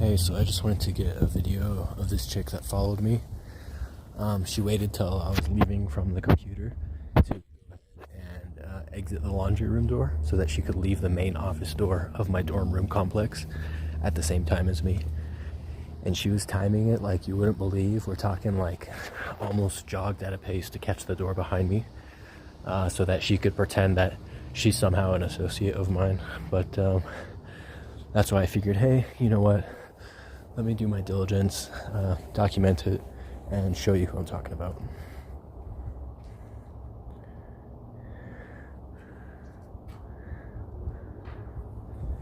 Hey, so I just wanted to get a video of this chick that followed me. She waited till I was leaving from the computer to exit the laundry room door so that she could leave the main office door of my dorm room complex at the same time as me. And she was timing it like you wouldn't believe. We're talking like almost jogged at a pace to catch the door behind me, so that she could pretend that she's somehow an associate of mine. But that's why I figured, hey, you know what? Let me do my diligence, document it, and show you who I'm talking about.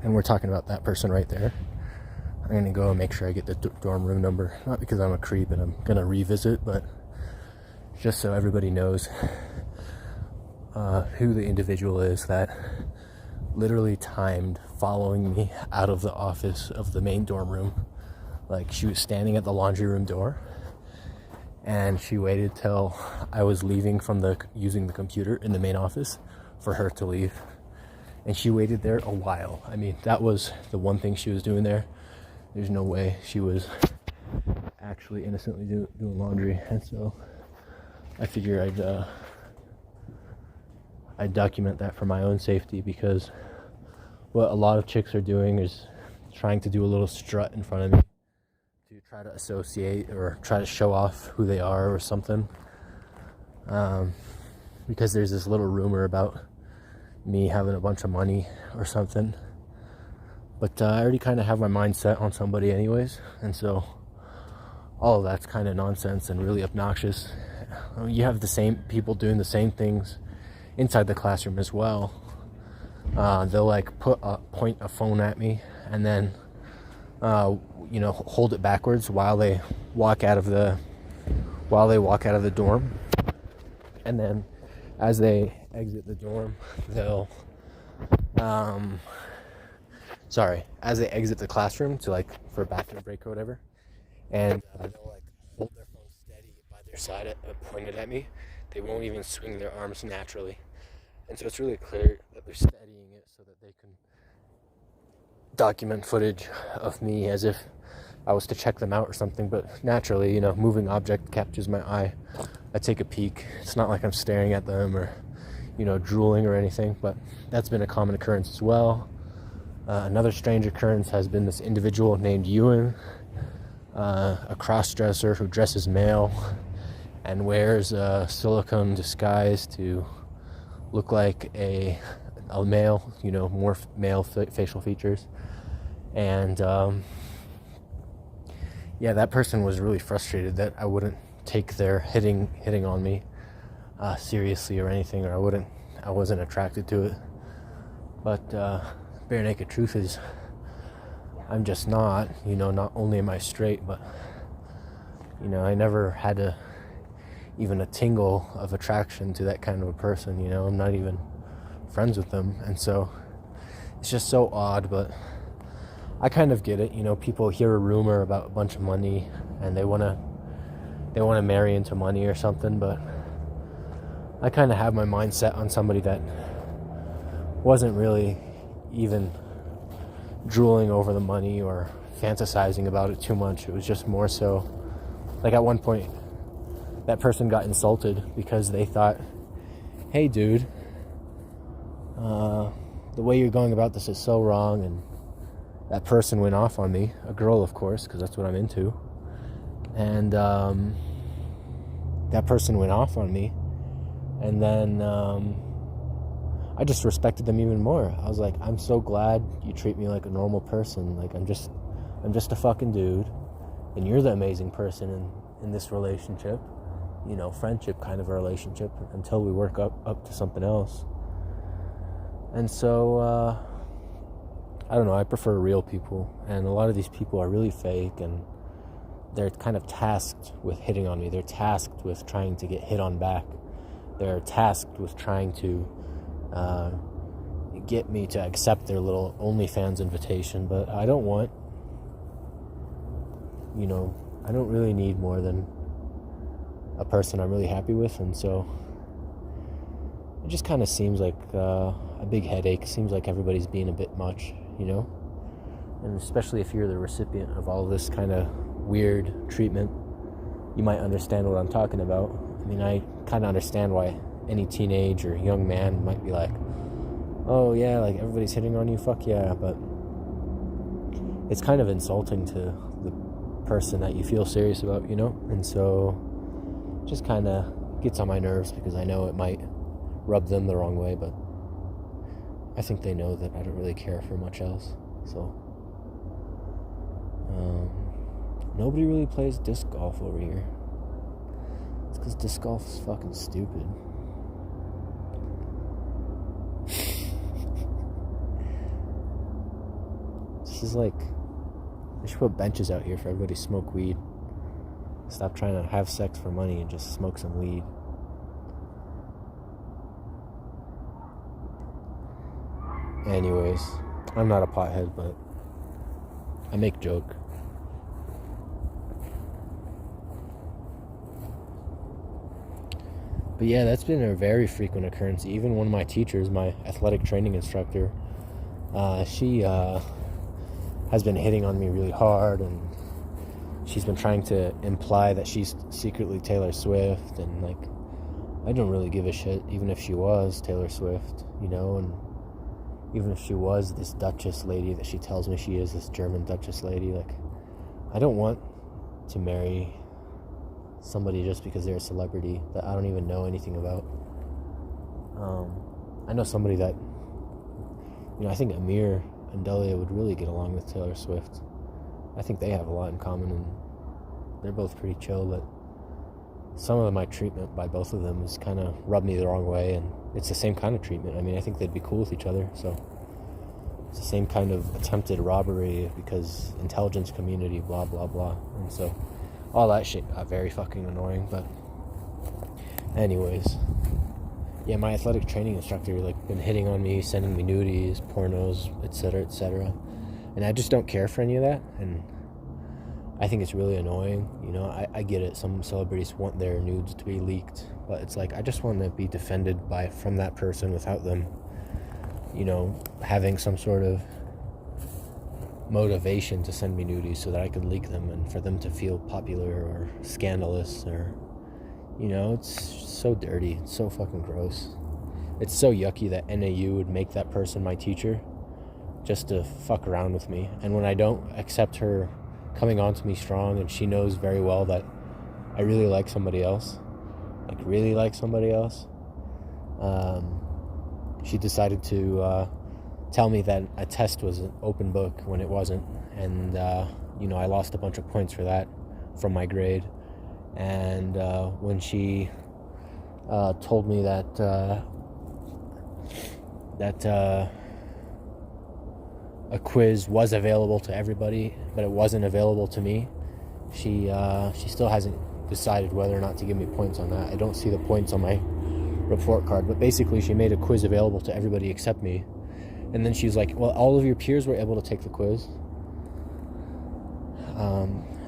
And we're talking about that person right there. I'm gonna go and make sure I get the dorm room number, not because I'm a creep and I'm gonna revisit, but just so everybody knows who the individual is that literally timed following me out of the office of the main dorm room. Like, she was standing at the laundry room door and she waited till I was leaving from using the computer in the main office for her to leave. And she waited there a while. I mean, that was the one thing she was doing there. There's no way she was actually innocently doing laundry. And so I figure I'd document that for my own safety, because what a lot of chicks are doing is trying to do a little strut in front of me to try to associate or try to show off who they are or something. Because there's this little rumor about me having a bunch of money or something. But I already kind of have my mind set on somebody anyways, and so all of that's kind of nonsense and really obnoxious. You have the same people doing the same things inside the classroom as well. They'll like point a phone at me and then hold it backwards while they walk out of the dorm, and then as they exit the dorm, as they exit the classroom to for a bathroom break or whatever, and they'll hold their phone steady by their side pointed at me. They won't even swing their arms naturally, and so it's really clear that they're steadying it so that they can document footage of me as if I was to check them out or something. But naturally, moving object catches my eye. I take a peek. It's not like I'm staring at them or drooling or anything, but that's been a common occurrence as well. Another strange occurrence has been this individual named Ewan, a cross-dresser who dresses male and wears a silicone disguise to look like a male, more male facial features. And that person was really frustrated that I wouldn't take their hitting on me seriously or anything, or I wasn't attracted to it. But bare naked truth is I'm just not. Not only am I straight, but I never had even a tingle of attraction to that kind of a person. I'm not even friends with them, and so it's just so odd. But I kind of get it. People hear a rumor about a bunch of money and they want to marry into money or something, but I kind of have my mind set on somebody that wasn't really even drooling over the money or fantasizing about it too much. It was just more so, like, at one point that person got insulted because they thought, hey dude, the way you're going about this is so wrong. And that person went off on me, a girl of course, because that's what I'm into. And that person went off on me, and then I just respected them even more. I was like, I'm so glad you treat me like a normal person. Like, I'm just a fucking dude, and you're the amazing person in this relationship, friendship kind of a relationship, until we work up to something else. And so I don't know, I prefer real people, and a lot of these people are really fake, and they're kind of tasked with hitting on me. They're tasked with trying to get hit on back. They're tasked with trying to get me to accept their little OnlyFans invitation. But I don't want, I don't really need more than a person I'm really happy with. And so it just kind of seems like a big headache. Seems like everybody's being a bit much, And especially if you're the recipient of all this kind of weird treatment, you might understand what I'm talking about. I mean, I kind of understand why any teenage or young man might be like, oh yeah, like everybody's hitting on you, fuck yeah, but it's kind of insulting to the person that you feel serious about, you know? And so just kind of gets on my nerves because I know it might rub them the wrong way, but I think they know that I don't really care for much else. So nobody really plays disc golf over here. It's because disc golf is fucking stupid. This is like, they should put benches out here for everybody to smoke weed. Stop trying to have sex for money and just smoke some weed. Anyways, I'm not a pothead, but I make joke. But yeah, that's been a very frequent occurrence. Even one of my teachers, my athletic training instructor, she has been hitting on me really hard, and she's been trying to imply that she's secretly Taylor Swift, and like, I don't really give a shit, even if she was Taylor Swift, you know, and even if she was this Duchess lady that she tells me she is, this German Duchess lady, like, I don't want to marry somebody just because they're a celebrity that I don't even know anything about. I know somebody that, you know, I think Amir and Delia would really get along with Taylor Swift. I think they have a lot in common, and they're both pretty chill, but some of my treatment by both of them has kind of rubbed me the wrong way, and it's the same kind of treatment. I mean, I think they'd be cool with each other, so it's the same kind of attempted robbery because intelligence community, blah, blah, blah. And so all that shit got very fucking annoying. But anyways, yeah, my athletic training instructor, like, been hitting on me, sending me nudies, pornos, etc., etc., and I just don't care for any of that, and I think it's really annoying. You know, I get it, some celebrities want their nudes to be leaked, but it's like, I just want to be defended from that person without them, you know, having some sort of motivation to send me nudies so that I could leak them and for them to feel popular or scandalous, or, you know, it's so dirty, it's so fucking gross. It's so yucky that NAU would make that person my teacher just to fuck around with me. And when I don't accept her coming on to me strong, and she knows very well that I really like somebody else, she decided to tell me that a test was an open book when it wasn't, and you know, I lost a bunch of points for that from my grade. And when she told me that a quiz was available to everybody, but it wasn't available to me, she still hasn't decided whether or not to give me points on that. I don't see the points on my report card, but basically she made a quiz available to everybody except me. And then she was like, well, all of your peers were able to take the quiz.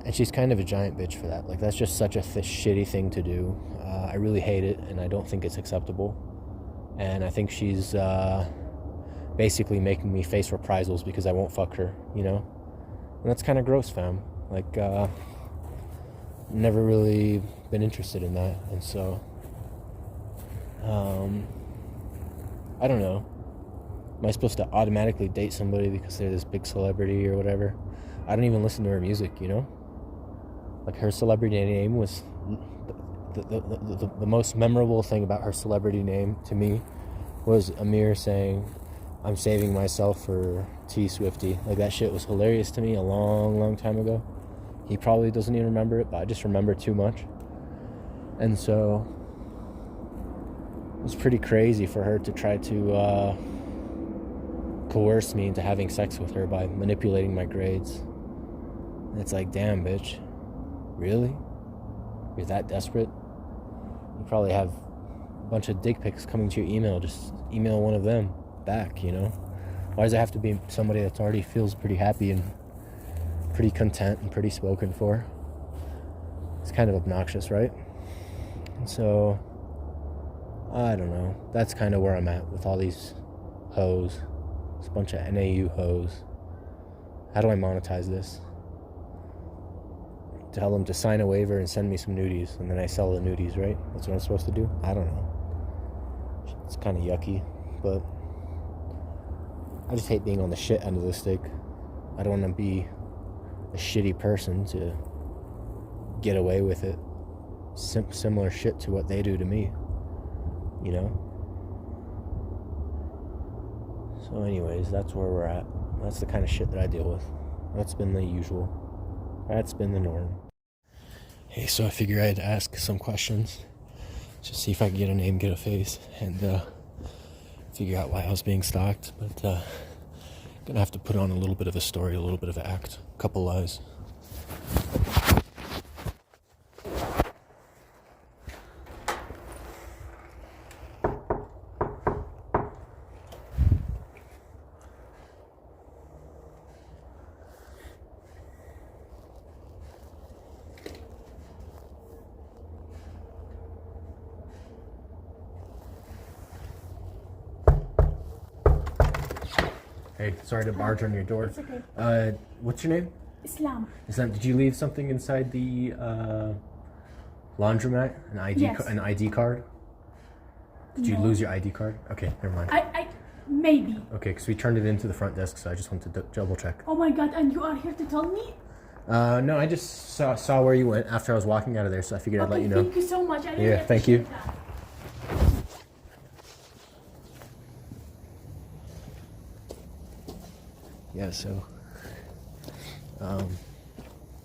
And she's kind of a giant bitch for that. Like, that's just such a shitty thing to do. I really hate it, and I don't think it's acceptable. And I think she's basically making me face reprisals because I won't fuck her, you know? And that's kind of gross, fam. Like, never really been interested in that. And so, I don't know. Am I supposed to automatically date somebody because they're this big celebrity or whatever? I don't even listen to her music, you know? Like, her celebrity name was the most memorable thing about her celebrity name to me was Amir saying, I'm saving myself for T Swifty. Like, that shit was hilarious to me a long, long time ago. He probably doesn't even remember it, but I just remember too much. And so it was pretty crazy for her to try to coerce me into having sex with her by manipulating my grades. And it's like, damn, bitch. Really? You're that desperate? You probably have a bunch of dick pics coming to your email. Just email one of them back, you know? Why does it have to be somebody that's already feels pretty happy and pretty content and pretty spoken for? It's kind of obnoxious, right? And so, I don't know. That's kind of where I'm at with all these hoes. It's a bunch of NAU hoes. How do I monetize this? Tell them to sign a waiver and send me some nudies, and then I sell the nudies, right? That's what I'm supposed to do? I don't know. It's kind of yucky, but I just hate being on the shit end of the stick. I don't want to be a shitty person to get away with it. Similar shit to what they do to me, you know? So anyways, that's where we're at. That's the kind of shit that I deal with. That's been the usual. That's been the norm. Hey, so I figured I'd ask some questions. Just see if I can get a name, get a face, and figure out why I was being stalked. But gonna have to put on a little bit of a story, a little bit of an act, a couple lies. Hey, sorry to barge on your door. It's okay. What's your name? Islam. Did you leave something inside the laundromat? An ID, Yes. An ID card? Did you No. lose your ID card? Okay, never mind. Maybe. Okay, because we turned it into the front desk, so I just wanted to double check. Oh my god, and you are here to tell me? No, I just saw where you went after I was walking out of there, so I figured I'd let you know. Thank you so much. I really Yeah, thank you. appreciate that. Yeah, so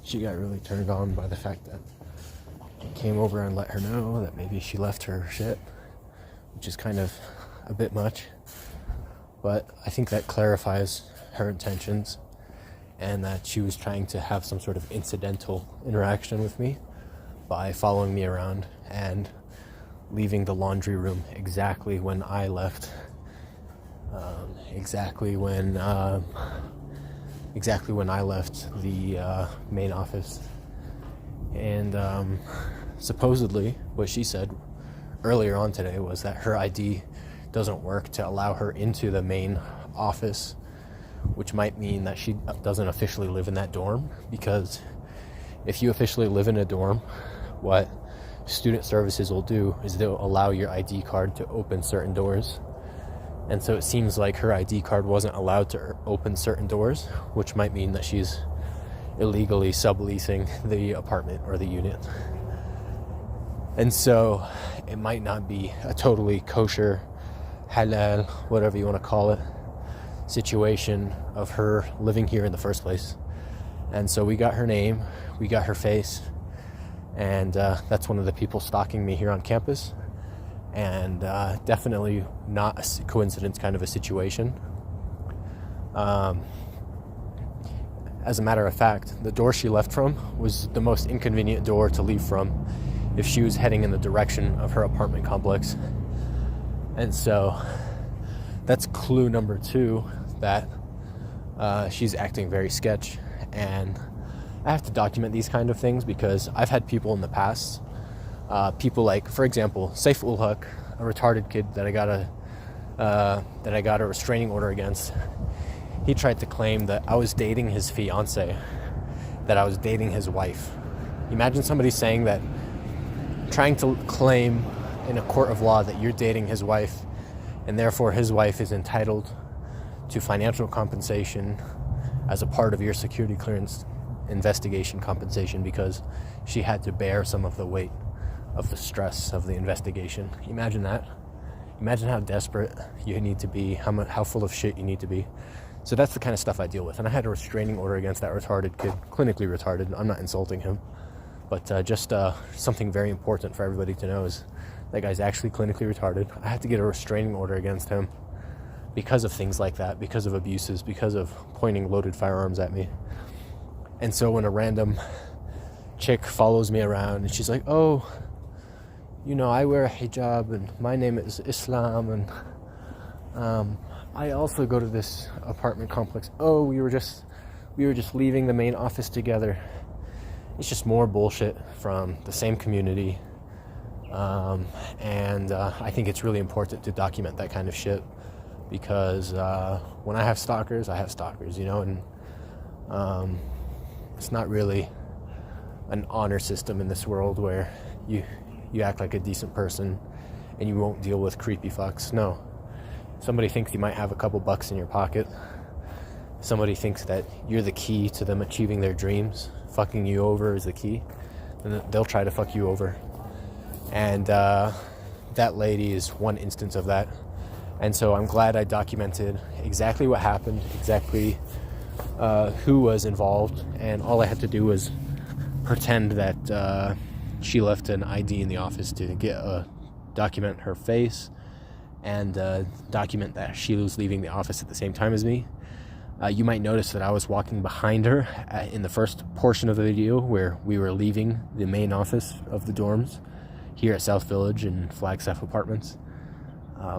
she got really turned on by the fact that I came over and let her know that maybe she left her shit, which is kind of a bit much, but I think that clarifies her intentions and that she was trying to have some sort of incidental interaction with me by following me around and leaving the laundry room exactly when I left. Exactly when I left the main office. And supposedly what she said earlier on today was that her ID doesn't work to allow her into the main office, which might mean that she doesn't officially live in that dorm, because if you officially live in a dorm, what student services will do is they'll allow your ID card to open certain doors. And so it seems like her ID card wasn't allowed to open certain doors, which might mean that she's illegally subleasing the apartment or the unit. And so it might not be a totally kosher, halal, whatever you want to call it, situation of her living here in the first place. And so we got her name, we got her face, and that's one of the people stalking me here on campus. And definitely not a coincidence kind of a situation. As a matter of fact, the door she left from was the most inconvenient door to leave from if she was heading in the direction of her apartment complex. And so that's clue number 2 that she's acting very sketch. And I have to document these kind of things because I've had people in the past, people like, for example, Saif ul Haq, a retarded kid that I got a restraining order against. He tried to claim that I was dating his fiance, that I was dating his wife. Imagine somebody saying that, trying to claim in a court of law that you're dating his wife, and therefore his wife is entitled to financial compensation as a part of your security clearance investigation compensation because she had to bear some of the weight of the stress of the investigation. Imagine that. Imagine how desperate you need to be, how full of shit you need to be. So that's the kind of stuff I deal with. And I had a restraining order against that retarded kid, clinically retarded. I'm not insulting him, but just something very important for everybody to know is that guy's actually clinically retarded. I had to get a restraining order against him because of things like that, because of abuses, because of pointing loaded firearms at me. And so when a random chick follows me around and she's like, oh, you know, I wear a hijab and my name is Islam and I also go to this apartment complex. Oh, we were just leaving the main office together. It's just more bullshit from the same community. And I think it's really important to document that kind of shit because when I have stalkers, you know, and It's not really an honor system in this world where you act like a decent person and you won't deal with creepy fucks. No. Somebody thinks you might have a couple bucks in your pocket. Somebody thinks that you're the key to them achieving their dreams. Fucking you over is the key. And they'll try to fuck you over. And that lady is one instance of that. And so I'm glad I documented exactly what happened, exactly who was involved. And all I had to do was pretend that she left an ID in the office to document her face and document that she was leaving the office at the same time as me. You might notice that I was walking behind her in the first portion of the video where we were leaving the main office of the dorms here at South Village in Flagstaff Apartments,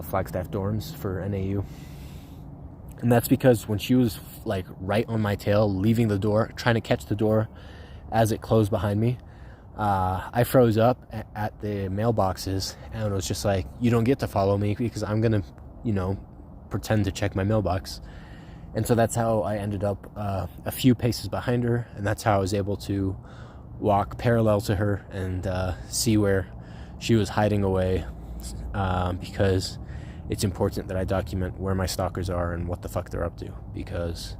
Flagstaff dorms for NAU. And that's because when she was like right on my tail, leaving the door, trying to catch the door as it closed behind me, I froze up at the mailboxes and was just like, you don't get to follow me because I'm gonna, pretend to check my mailbox. And so that's how I ended up a few paces behind her, and that's how I was able to walk parallel to her and see where she was hiding away, because it's important that I document where my stalkers are and what the fuck they're up to, because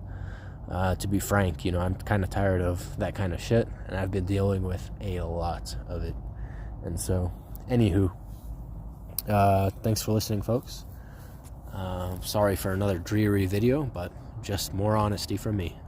to be frank, I'm kind of tired of that kind of shit, and I've been dealing with a lot of it. And so, anywho, thanks for listening, folks. Sorry for another dreary video, but just more honesty from me.